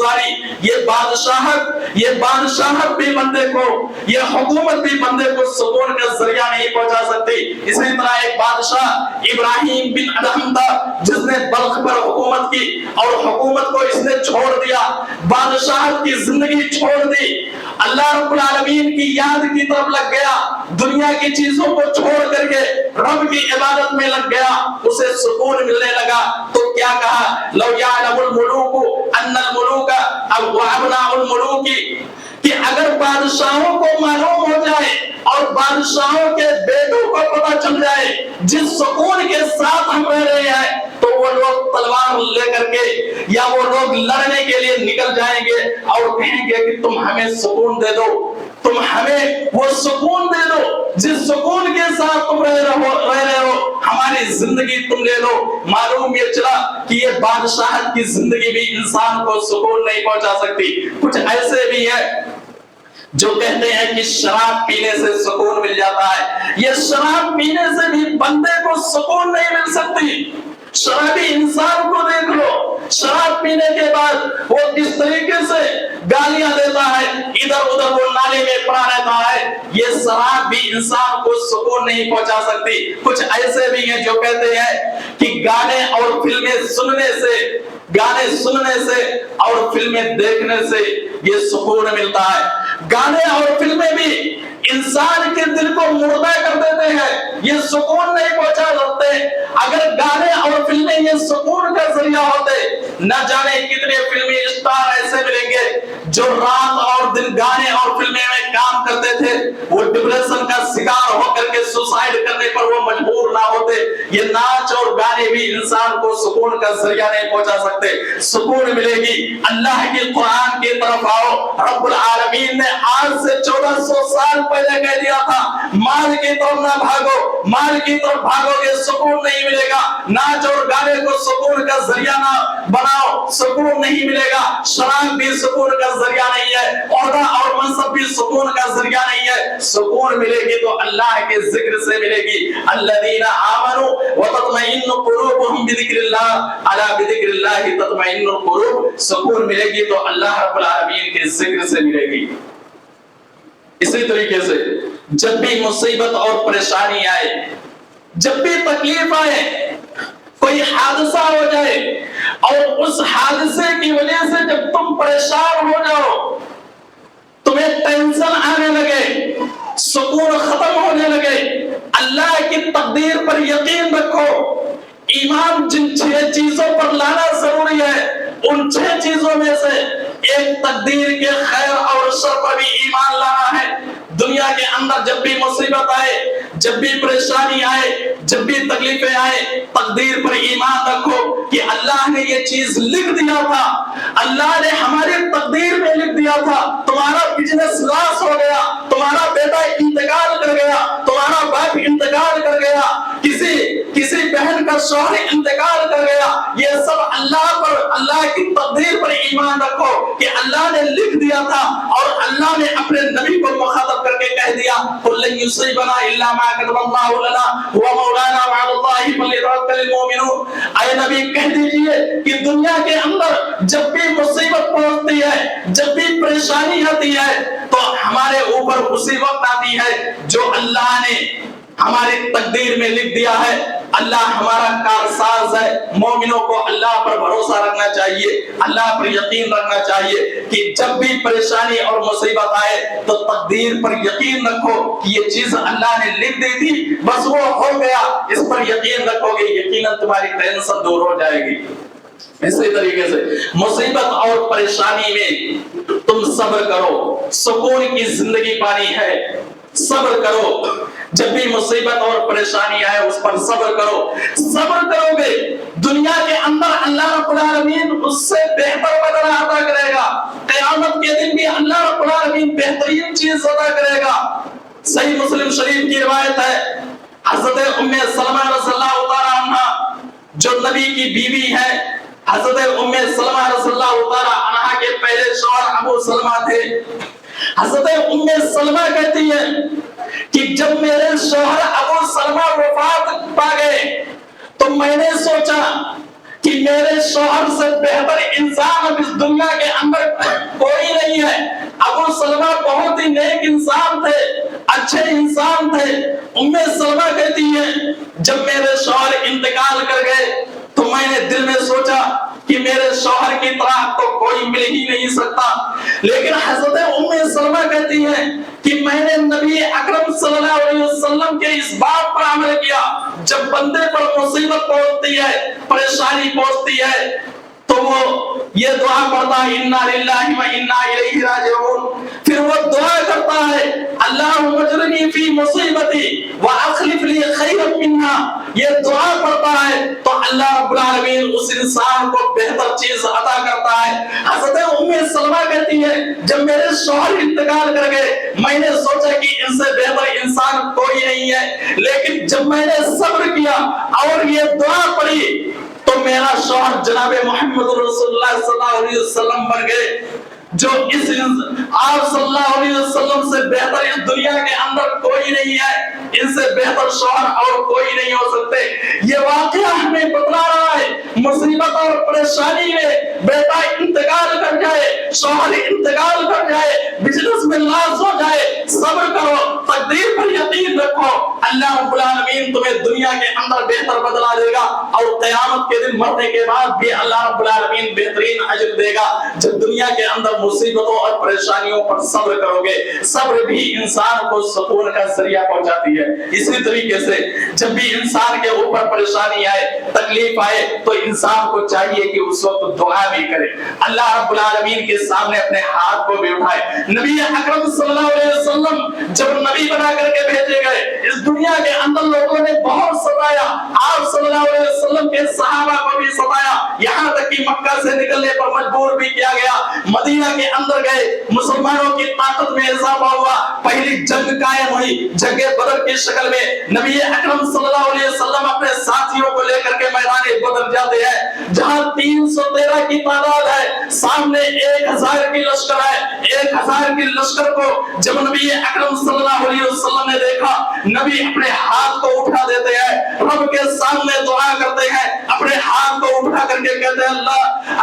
गुजारी, ये बादशाहत भी बंदे को, ये हुकूमत भी बंदे को सुकून का जरिया नहीं पहुंचा सकती। इसी तरह एक बादशाह इब्राहिम बिन अदहम था, जिसने बल्ख पर हुकूमत की और हुकूमत को इसने छोड़ दिया, बादशाहत की जिंदगी छोड़ दी, अल्लाह रब्बुल आलमीन की याद की तरफ लग गया, दुनिया की चीजों को छोड़ करके रब की इबादत में लग गया, उसे सुकून मिलने लगा। तो क्या कहा, लौ यअलमुल मुलूकु अन्नल मुलूका व अबनाउल मुलूकी, कि अगर बादशाहों को मालूम हो जाए और बादशाहों के बेटों को पता चल जाए जिस सुकून के साथ हम रह रहे हैं, तो वो लोग तलवार लेकर के या वो लोग लड़ने के लिए निकल जाएंगे और कहेंगे कि तुम हमें सुकून दे दो, तुम हमें वो सुकून दे दो जिस सुकून के साथ तुम रह रहे हो, हमारी जिंदगी तुम ले लो। मालूम ये चला कि ये बादशाहत की जिंदगी भी इंसान को सुकून नहीं पहुंचा सकती। कुछ ऐसे भी है जो कहते हैं कि शराब पीने से सुकून मिल जाता है, ये शराब पीने से भी बंदे को सुकून नहीं मिल सकती। शराबी इंसान को देख लो, शराब पीने के बाद वो किस तरीके से गालियां देता है, इधर उधर वो नाले में पड़ा रहता है, ये शराब भी इंसान को सुकून नहीं पहुंचा सकती। कुछ ऐसे भी हैं जो कहते हैं कि गाने और फिल्में सुनने से और फिल्में देखने से ये सुकून मिलता है। गाने और फिल्में भी इंसान के दिल को मुर्दा कर देते हैं, ये सुकून नहीं पहुंचा सकते। अगर गाने और फिल्में ये सुकून का जरिया होते, न जाने कितने फिल्मी स्टार ऐसे मिलेंगे जो रात और दिन गाने और फिल्में में काम करते थे, वो डिप्रेशन का शिकार होकर के सुसाइड करने पर वो मजबूर ना होते। ये नाच और गाने भी इंसान को सुकून का जरिया नहीं पहुंचा सकते। सुकून मिलेगी अल्लाह के कुरान की तरफ आओ। रब्बुल आलमीन ने आज से 1400 साल पहले कह दिया था, माल की तरफ ना भागो, माल की तरफ भागोगे सुकून नहीं मिलेगा। नाच और गाने को सुकून का जरिया ना बनाओ, सुकून नहीं मिलेगा। शराब भी सुकून का जरिया नहीं है, औहदा और मनसब भी सुकून का जरिया नहीं है। सुकून मिलेगी तो अल्लाह के जिक्र से मिलेगी। अल्लज़ीना आमनू व तत्मइन्नु कुलूबुहुम बिज़िक्रिल्लाह अला बिज़िक्रिल्लाह तत्मइन्नुल कुलूब। सुकून मिलेगी तो अल्लाह रब्बुल आलमीन के जिक्र से मिलेगी। इसी तरीके से जब भी मुसीबत और परेशानी आए, जब भी तकलीफ आए, कोई हादसा हो जाए और उस हादसे की वजह से जब तुम परेशान हो जाओ, तुम्हें टेंशन आने लगे, सुकून खत्म होने लगे, अल्लाह की तकदीर पर यकीन रखो। ईमान जिन 6 चीजों पर लाना जरूरी है, उन 6 चीजों में से एक तकदीर के खैर और शर पर भी ईमान लाना है। दुनिया के अंदर जब भी मुसीबत आए, जब भी परेशानी आए, जब भी तकलीफें आए, तकदीर पर ईमान रखो कि अल्लाह ने ये चीज लिख दिया था, अल्लाह ने हमारी तकदीर में लिख दिया था। तुम्हारा बिजनेस लॉस हो गया, तुम्हारा बेटा इंतकाल कर गया, तुम्हारा बाप इंतकाल कर गया, किसी बहन का शौहर इंतकाल कर गया, ये सब अल्लाह की तकदीर पर ईमान रखो कि अल्लाह ने लिख दिया था और अल्लाह ने अपने नबी को मुखातब करके कह दिया, कुल युसीबना इल्ला मा कतबल्लाहु लना हुवा मौलाना व अलल्लाहि फलियतवक्कलिल मुमिनून। ऐ नबी कह दीजिए कि दुनिया के अंदर जब भी मुसीबत पहुंचती है, जब भी परेशानी आती है, तो हमारे ऊपर उसी वक्त आती है जो अल्लाह ने हमारी तकदीर में लिख दिया है। अल्लाह हमारा कारसाज है। मोमिनों को अल्लाह पर भरोसा रखना चाहिए, अल्लाह पर यकीन रखना चाहिए कि जब भी परेशानी और मुसीबत आए तो तकदीर पर यकीन रखो कि ये चीज अल्लाह ने लिख दी थी, बस वो हो गया, इस पर यकीन रखोगे, यकीनन तुम्हारी टेंशन दूर हो जाएगी। इसी तरीके से मुसीबत और परेशानी में तुम सब्र करो, सुकून की जिंदगी पानी है, सब्र करो। जब भी मुसीबत और परेशानी आए उस पर सब्र करो। सब्र करोगे दुनिया के अंदर अल्लाह रब्बुल आलमीन उससे बेहतर बदला अता करेगा। क़यामत के दिन भी अल्लाह रब्बुल आलमीन बेहतरीन चीज अता करेगा। सही मुस्लिम शरीफ की रिवायत है, हज़रत उम्मे सलमा रज़ियल्लाहु तआला अन्हा जो नबी की बीवी है, हज़रत उम्मे सलमा रज़ियल्लाहु तआला अन्हा के पहले शौहर अबू सलमा थे। हज़रत उम्मे सलमा कहती है कि जब मेरे शौहर अबू सलमा वफात पा गए तो मैंने सोचा कि मेरे शौहर से बेहतर इंसान अब इस दुनिया के अंदर सलमा बहुत ही नेक इंसान थे, अच्छे इंसान थे। उम्मे सलमा कहती है जब मेरे शौहर इंतकाल कर गए तो मैंने दिल में सोचा कि मेरे शौहर की तरह तो कोई मिल ही नहीं सकता। लेकिन हजरत उम्मे सलमा कहती है कि मैंने नबी अकरम सल्लल्लाहु अलैहि वसल्लम के इस बात पर अमल किया, जब बंदे पर मुसीबत पहुंचती है, परेशानी पहुंचती है, तो वो ये दुआ पढ़ता है इन्ना लिल्लाहि व इन्ना इलैहि राजिऊन। फिर वो दुआ करता है अल्लाहुम्मा अजरनी फी मुसीबती व अखलिफ ली खैरन मिन्हा। ये दुआ पढ़ता है तो अल्लाह रब्बुल आलमीन उस इंसान को बेहतर चीज अता करता है। हज़रत उम्मे सलमा कहती है जब मेरे शौहर इंतकाल कर गए मैंने सोचा कि इनसे बेहतर इंसान कोई नहीं है, लेकिन जब मैंने सब्र किया और ये दुआ पढ़ी तो मेरा शौहर जनाबे मोहम्मद रसूलुल्लाह सल्लल्लाहु अलैहि वसल्लम बन गए, जो इस आप सल्लल्लाहु अलैहि वसल्लम से बेहतर इस दुनिया के अंदर कोई नहीं है, इनसे बेहतर शौहर और कोई नहीं हो सकते। ये वाकया हमें बतला रहा है मुसीबत और परेशानी में बेटा इंतकाल कर जाए, शौहर इंतकाल कर जाए, बिजनेस में लॉस हो जाए, सब्र करो, तकदीर पर यकीन रखो, अल्लाह रब्बुल आलमीन तुम्हें दुनिया के अंदर बेहतर बदला देगा और क़यामत के दिन मरने के बाद भी अल्लाह रब्बुल आलमीन बेहतरीन अजर देगा। जब दुनिया के अंदर मुसीबतों और परेशानियों पर सब्र करोगे, सब्र भी इंसान को सुकून का जरिया पहुंचाती है। इसी तरीके से जब भी इंसान के ऊपर परेशानी आए, तकलीफ आए, तो इंसान को चाहिए कि उस वक्त दुआ भी करे, अल्लाह रब्बुल आलमीन के सामने अपने हाथ को भी उठाए। नबी अकरम सल्लल्लाहु अलैहि वसल्लम जब नबी बना करके भेजे गए, इस दुनिया के अंदर लोगों ने बहुत सताया, आप सल्लल्लाहु अलैहि वसल्लम के सहाबा को भी सताया, यहाँ तक कि मक्का से निकलने पर मजबूर भी किया गया। मदीना के अंदर गए, मुसलमानों की ताकत में इजाफा हुआ, पहली जंग कायम हुई, जंगे बदर की शक्ल में नबी अकरम सल्लल्लाहु अलैहि वसल्लम अपने साथियों को लेकर के मैदान बदर जाते हैं, जहां 313 की तादाद है, सामने 1000 की लश्कर है। 1000 की लश्कर को जब नबी अकरम सल्लल्लाहु अलैहि वसल्लम ने देखा, नबी अपने हाथ को उठा देते हैं, रब के सामने दुआ करते हैं, अपने हाथ को उठा करके कहते हैं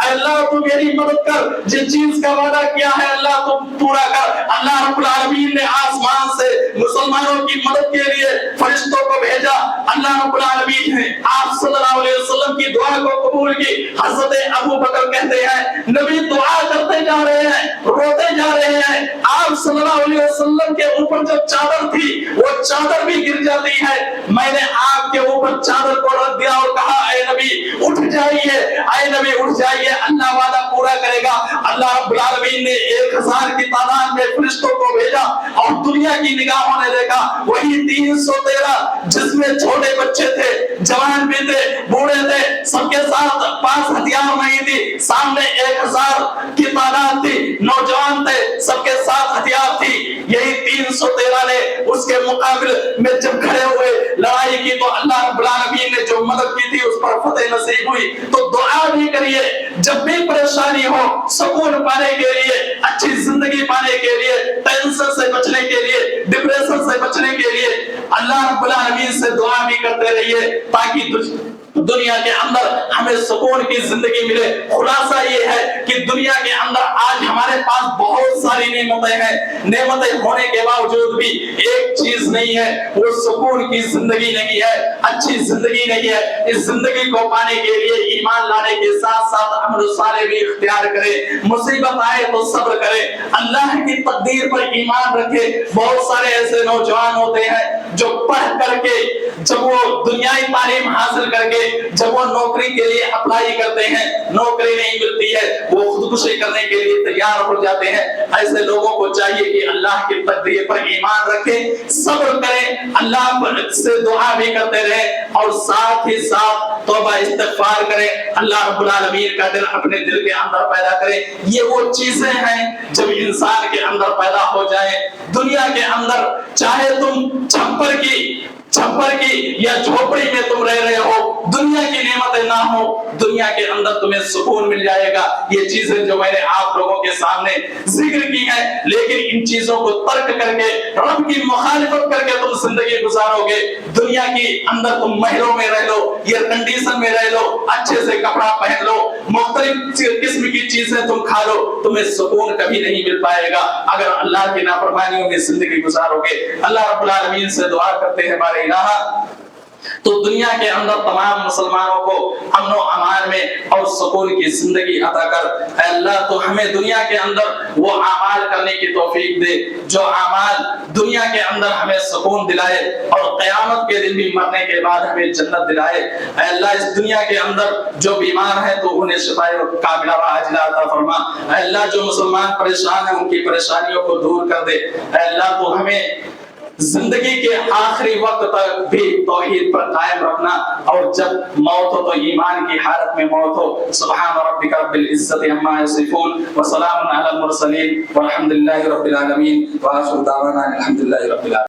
अल्लाह तू मेरी मदद कर, जिस चीज का वादा किया है अल्लाह तू पूरा कर। अल्लाह रब्बुल आलमीन ने आसमान से मुसलमानों की मदद के लिए फरिश्तों को भेजा। अल्लाह रब्बुल आलमीन ने आप सल्लल्लाहु अलैहि वसल्लम की दुआ को कबूल की। हज़रत अबू बकर कहते हैं नबी दुआ करते जा रहे हैं, रोते जा रहे हैं, आप सल्लल्लाहु अलैहि वसल्लम के ऊपर जो चादर थी वो चादर भी गिर जाती है। मैंने आपके ऊपर चादर को रख दिया और कहा ऐ नबी उठ जाइए, ऐ नबी उठ जाइए, अल्लाह वादा पूरा करेगा। अल्लाह रब्बुल आलमीन ने 1000 की तादाद में फरिश्तों को भेजा और दुनिया की निगाहों ने देखा वही 313 जिसमें छोटे बच्चे थे, जवान भी थे, बूढ़े थे, सबके साथ पास हथियार नहीं थी, सामने 1000 की तादाद थी, नौजवान थे, सबके साथ हथियार थी। यही 313 ने उसके मुकाबले में जब खड़े हुए लड़ाई की तो अल्लाह रब्बुल आलमीन ने जो मदद की थी उस पर फतेह नसीब हुई। तो दुआ भी करिए जब भी परेशानी हो, सुकून पाने के लिए, अच्छी जिंदगी पाने के लिए, टेंशन से बचने के लिए, डिप्रेशन से बचने के लिए अल्लाह रब्बुल आलमीन से दुआ भी करते रहिए ताकि दुनिया के अंदर हमें सुकून की जिंदगी मिले। खुलासा ये है कि दुनिया के अंदर आज हमारे पास बहुत सारी नेमतें हैं, नेमतें होने के बावजूद भी एक चीज नहीं है, वो सुकून की जिंदगी नहीं है, अच्छी जिंदगी नहीं है। इस जिंदगी को पाने के लिए ईमान लाने के साथ साथ अमल साले भी इख्तियार करें, मुसीबत आए तो सब्र करें, अल्लाह की तकदीर पर ईमान रखें। बहुत सारे ऐसे नौजवान होते हैं जो पढ़ करके जब वो दुनियाई तालीम हासिल करके जब वो नौकरी के लिए अप्लाई करते हैं, नौकरी नहीं मिलती है, वो खुदकुशी करने के लिए तैयार हो जाते हैं। ऐसे लोगों को चाहिए कि अल्लाह की तकदीर पर ईमान रखें, सब्र करें, अल्लाह से दुआ भी करते रहें और साथ ही साथ तौबा इस्तिग़फ़ार करें। अल्लाह रब्बुल आलमीन का दिल अपने दिल के अंदर पैदा करें। ये वो चीजें हैं जब इंसान के अंदर पैदा हो जाए। दुनिया के अंदर चाहे तुम छप्पर की या झोपड़ी में तुम रह रहे हो, दुनिया की नेमतें ना हो, दुनिया के अंदर तुम्हें सुकून मिल जाएगा। ये चीजें जो मैंने आप लोगों के सामने जिक्र की है, लेकिन इन चीजों को तर्क करके रब की मुखालिफत करके तुम जिंदगी गुजारोगे, दुनिया के अंदर तुम महलों में रह लो, एयर कंडीशन कंडीशन में रह लो, अच्छे से कपड़ा पहन लो, मुख्तलिफ किस्म की चीजें तुम खा लो, तुम्हें सुकून कभी नहीं मिल पाएगा अगर अल्लाह की नाफरमानियों में जिंदगी गुजारोगे। अल्लाह रब्बुल आलमीन से दुआ करते हैं हमारे इलाहा तो दुनिया के अंदर तमाम मुसलमानों को अमन व अमान में और सुकून की जिंदगी अता कर। अल्लाह तो हमें दुनिया के अंदर वो अमाल करने की तौफीक दे जो अमाल दुनिया के अंदर हमें सुकून दिलाए और क़यामत के दिन भी मरने के बाद हमें जन्नत दिलाए। अल्लाह इस दुनिया के अंदर जो बीमार है तो उन्हें शिफाए कामिला व आजिला अता फरमा। अल्लाह जो मुसलमान परेशान है उनकी परेशानियों को दूर कर दे। अल्लाह तो हमें जिंदगी के आखिरी वक्त तक भी तौहीद पर कायम रखना और जब मौत हो तो ईमान की हालत में मौत हो। सुब्हान रब्बिका रब्बिल इज्जति अम्मा यसिफून व सलामुन अलल मुरसलीन वल्हम्दुलिल्लाहि रब्बिल आलमीन व आखिरु दावाना अल्हम्दुलिल्लाहि रब्बिल आलमीन।